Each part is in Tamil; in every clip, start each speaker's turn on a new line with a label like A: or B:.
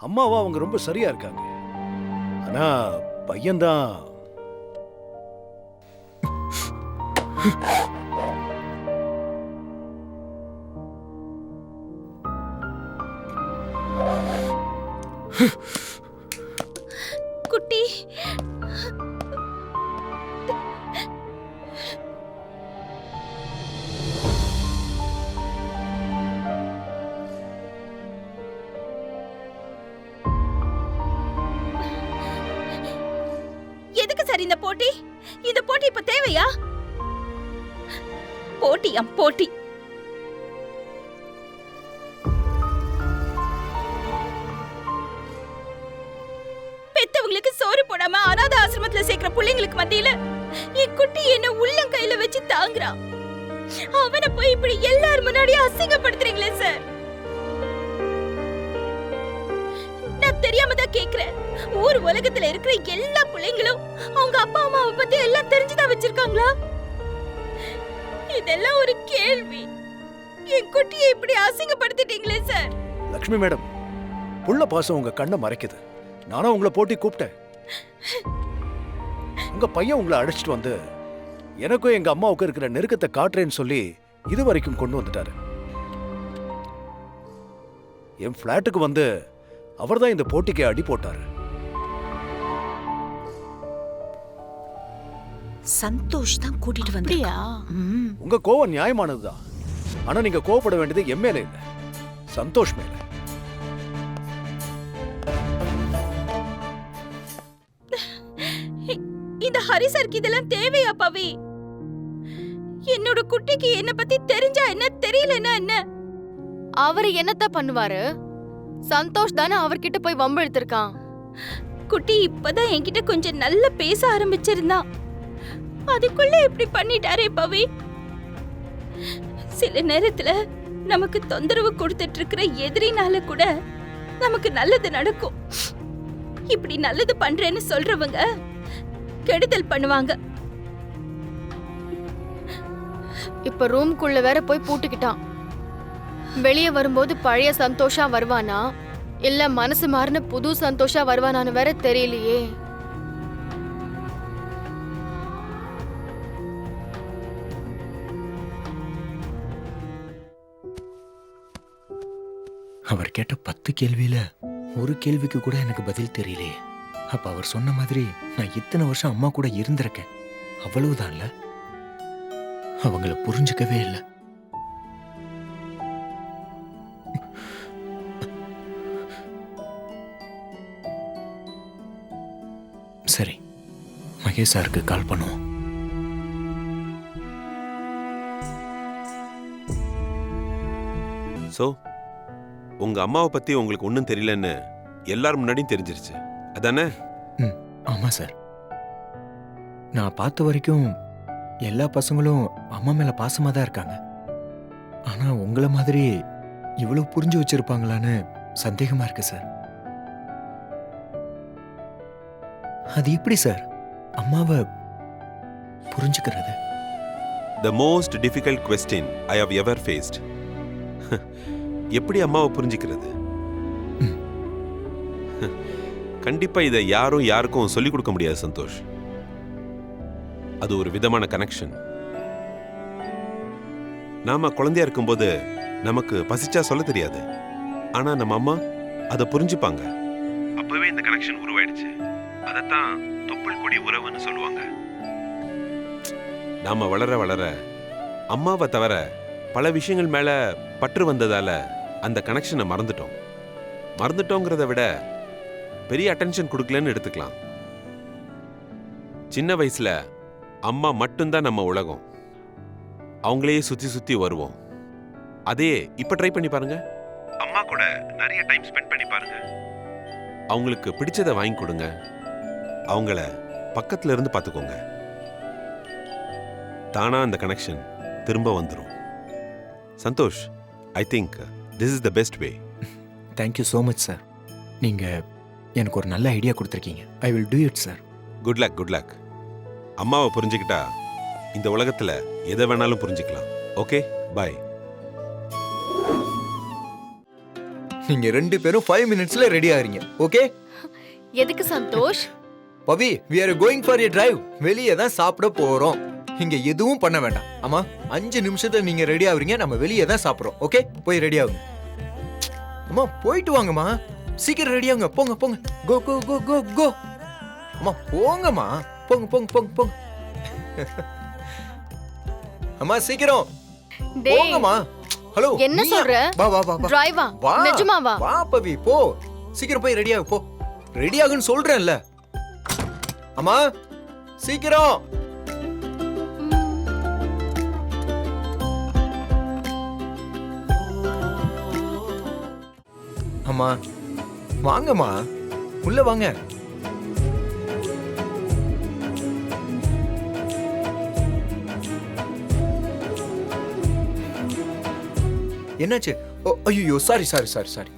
A: அம்மாவா அவங்க ரொம்ப சரியா இருக்காங்க. ஆனா பையன்தான்
B: குட்டி எதுக்கு சார் இந்த போட்டி? இந்த போட்டி இப்ப தேவையா? போட்டியா போட்டி? பெத்தவங்களுக்கு சோறு போடாம அனாதை ஆசிரமத்துல சேர்க்கிற பிள்ளைங்களுக்கு மத்தியில என் குட்டி என்ன உள்ளங்கையில வச்சு தாங்குறான். அவனை போய் இப்படி எல்லாரும் முன்னாடியே அசிங்கப்படுத்துறீங்களே சார். நான் தெரியாம தான் கேக்குறேன். ஊர் உலகத்துல இருக்கிற எல்லா பிள்ளைங்களும் அவங்க அப்பா அம்மாவை பத்தி எல்லாம் தெரிஞ்சுதான் வச்சிருக்காங்களா? இதெல்லாம் ஒரு கேள்வி. என் குட்டியை இப்படி அசிங்கப்படுத்திட்டீங்களே சார்.
A: லக்ஷ்மி மேடம், புள்ள பாசம் உங்க கண்ணை மறைக்குது. நானும் உங்களை போட்டி கூப்பிட்டேன். உங்க பையன் உங்களை அழைச்சிட்டு வந்து எனக்கும் எங்க அம்மாவுக்கு இருக்கிற நெருக்கத்தை காட்டுறேன்னு சொல்லி இது வரைக்கும் கொண்டு வந்துட்டாரு. என் பிளாட்டுக்கு வந்து அவர்தான் இந்த போட்டிக்கு அடி போட்டாரு.
C: சந்தோஷ் தான் கூட்டிட்டு வந்தியா?
A: உங்க கோவம் நியாயமானதுதான். ஆனா நீங்க கோவப்பட வேண்டியது என் மேல இல்ல, சந்தோஷ் மேல.
B: இந்த ஹரி சாருக்கு இதெல்லாம் தேவையா பவி? என்னோட குட்டிக்கு என்ன பத்தி தெரிஞ்சா என்ன, தெரியலன்னா என்ன?
D: அவரு என்னத்த பண்ணுவாரு? சந்தோஷ் தானே அவர்கிட்ட போய் வம்பு எடுத்திருக்கான்.
B: குட்டி இப்பதான் என்கிட்ட கொஞ்சம் நல்லா பேச ஆரம்பிச்சிருந்தான். அதுக்குள்ள இப்படி பண்ணிட்டாரே பவி. சில நேரத்துல நமக்கு தொந்தரவு கொடுத்துட்டு இருக்கிற எதிரினால கூட நமக்கு நல்லது நடக்கும். இப்படி நல்லது பண்றேன்னு சொல்றவங்க கெடுதல் பண்ணுவாங்க.
D: இப்ப ரூம்குள்ள வேற போய் பூட்டிக்கிட்டான். வெளியே வரும்போது பழைய சந்தோஷா வருவானா இல்ல மனசு மாறின புது சந்தோஷா வருவானான்னு வேற தெரியலையே.
E: அவர் கேட்ட 10 கேள்வியில ஒரு கேள்விக்கு கூட எனக்கு பதில் தெரியலையே. அப்ப அவர் சொன்ன மாதிரி நான் இத்தனை வருஷம் அம்மா கூட இருந்திருக்கேன், அவ்வளவுதான்ல. அவங்கள புரிஞ்சுக்கவே இல்லை. சரி, மகேஷ் சாருக்கு கால் பண்ணுவோம்.
F: சோ உங்க அம்மாவை பத்தி உங்களுக்கு ஒன்றும் தெரியலன்னு எல்லாரும் முன்னாடியும் தெரிஞ்சிருச்சு, அதானே?
E: ஆமா சார். நான் பார்த்த வரைக்கும் எல்லா பசங்களும் அம்மா மேல பாசமா தான் இருக்காங்க. ஆனா உங்களை மாதிரி இவ்வளவு புரிஞ்சு வச்சிருப்பாங்களான்னு சந்தேகமா இருக்கு சார். அது எப்படி சார் அம்மாவை புரிஞ்சுக்கிறது?
F: The most difficult question I have ever faced. எப்படி அம்மாவை புரிஞ்சுக்கிறது? கண்டிப்பா இதை யாரும் யாருக்கும் சொல்லிக் கொடுக்க முடியாது சந்தோஷ். அது ஒரு விதமான கனெக்ஷன். நாம குழந்தையா இருக்கும்போது நமக்கு பசிச்சா சொல்ல தெரியாது. ஆனா நம்ம அம்மா அதை புரிஞ்சுப்பாங்க. அப்பவே இந்த கனெக்ஷன் உருவாயிடுச்சு. அதத்தான் தொப்புள் கொடி உறவுன்னு சொல்லுவாங்க. நாம வளர வளர அம்மாவை தவிர பல விஷயங்கள் மேல பற்று வந்ததால அந்த கனெக்ஷனை மறந்துட்டோங்கிறத விட பெரிய அட்டென்ஷன் கொடுக்கலன்னு எடுத்துக்கலாம். சின்ன வயசுல அம்மா மட்டும்தான் நம்ம உலகம். அவங்களையே சுத்தி சுத்தி வருவோம். அதே இப்ப ட்ரை பண்ணி பாருங்க. அம்மா கூட நிறைய டைம் ஸ்பெண்ட் பண்ணி பாருங்க. அவங்களுக்கு பிடிச்சதை வாங்கி கொடுங்க. அவங்கள பக்கத்துல இருந்து பார்த்துக்கோங்க. தானா அந்த கனெக்ஷன் திரும்ப வந்துடும். Santhosh, I think this is the best way.
E: Thank you so much sir. நீங்க எனக்கு ஒரு நல்ல ஐடியா கொடுத்துருக்கீங்க. I will do it sir.
F: Good luck, good luck. அம்மாவை புரிஞ்சுக்கிட்டா இந்த உலகத்துல எதை வேணாலும் புரிஞ்சுக்கலாம். Okay, bye.
E: நீங்க 2 பேரும் 5 மினிட்ஸ்ல ரெடி ஆகிறீங்க. ஓகே
D: எதுக்கு சந்தோஷ்?
E: பவி, we are going for a drive. வெளியே தான் சாப்பிட போறோம். இங்க எதுவும் பண்ண வேண்டாம். அம்மா 5 நிமிஷத்துல நீங்க ரெடி ஆவறீங்க. நம்ம வெளியே தான் சாப்பிடுறோம். ஓகே, போய் ரெடி ஆகுங்க. அம்மா போயிட்டு வாங்கம்மா. சீக்கிரம் ரெடி ஆகுங்க. போங்க போங்க. கோ கோ கோ கோ கோ. அம்மா போங்கம்மா. போங்க போங்க போங்க போங்க. அம்மா சீக்கிரம்
D: டேய்
E: போங்கம்மா. ஹலோ
D: என்ன
E: நீயா?
D: சொல்ற?
E: வா வா வா வா.
D: டிரைவா?
E: வா.
D: நிஜமாவா?
E: வா பவி போ. சீக்கிரம் போய் ரெடி ஆகு போ. ரெடி ஆகுன்னு சொல்றேன்ல. அம்மா சீக்கிரம். அம்மா வாங்கம்மா, உள்ள வாங்க. என்னாச்சு? ஓ ஐயோ, சாரி சாரி சாரி சாரி.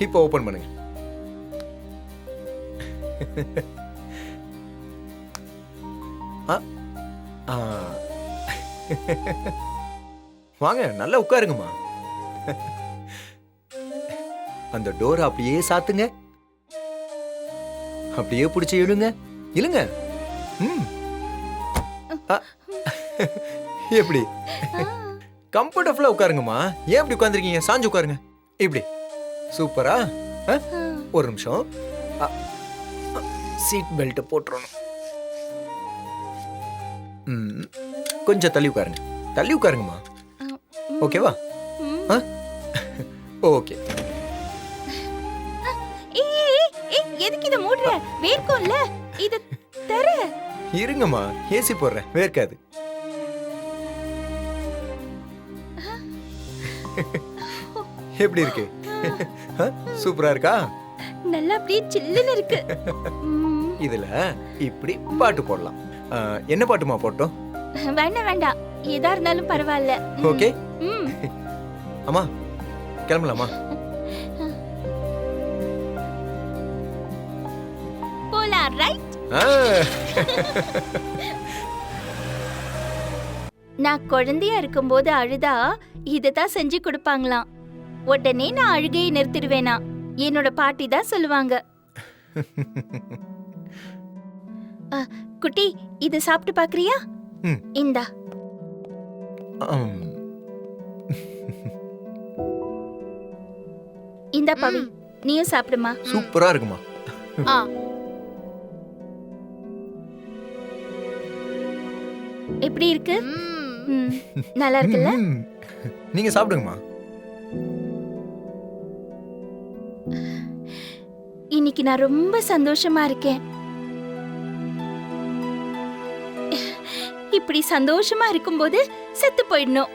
E: இப்போ ஓபன் பண்ணுங்க. வாங்க, நல்லா உட்காருங்கம்மா. அந்த டோர் அப்படியே சாத்துங்க. அப்படியே பிடிச்சு இழுங்க. இழுங்க. எப்படி? கம்ஃபர்டபுளா உட்காருங்கம்மா. ஏன் இப்படி உட்கார்ந்திருக்கீங்க? சாஞ்சு உட்காருங்க. இப்படி. சூப்பரா? ஒரு நிமிஷம். சீட் பெல்ட் போட்டுறணும். கொஞ்சம் தள்ளி உட்காருங்க. தள்ளி உட்காருங்கம்மா. ஓகேவா? ஓகே.
B: எதுக்கு இத மூடுற? வேர்க்கும்ல. இத தர.
E: இருங்கம்மா, ஏசி போடுறேன். வேர்க்காது. எப்படி இருக்கு? சூப்பரா இருக்கா?
B: நல்லா அப்படியே சில்லுன்னு இருக்கு.
E: இதுல இப்படி பாட்டு போடலாம். என்ன பாட்டுமா போட்டோம்?
B: வேண்டாம் வேண்டாம், எதா இருந்தாலும் பரவாயில்ல.
E: ஓகே. அம்மா கிளம்பலாமா?
B: போலாம், ரைட்? நான் குழந்தையா இருக்கும்போது அழுதா இததான் செஞ்சு கொடுப்பாங்களாம். உடனே நான் அழுகையை நிறுத்திடுவேனா. என்னோட பாட்டி தான் சொல்லுவாங்க. குட்டி, இது சாப்பிட்டு பாக்குறியா? இந்தா. இந்த பவி, நீயும் சாப்பிடுமா.
E: சூப்பரா இருக்குமா?
B: எப்படி இருக்கு? நல்லா இருக்குல்ல?
E: நீங்க சாப்பிடுங்கம்மா.
B: இன்னைக்கு நான் ரொம்ப சந்தோஷமா இருக்கேன். இப்படி சந்தோஷமா இருக்கும்போது செத்து போயிடணும்.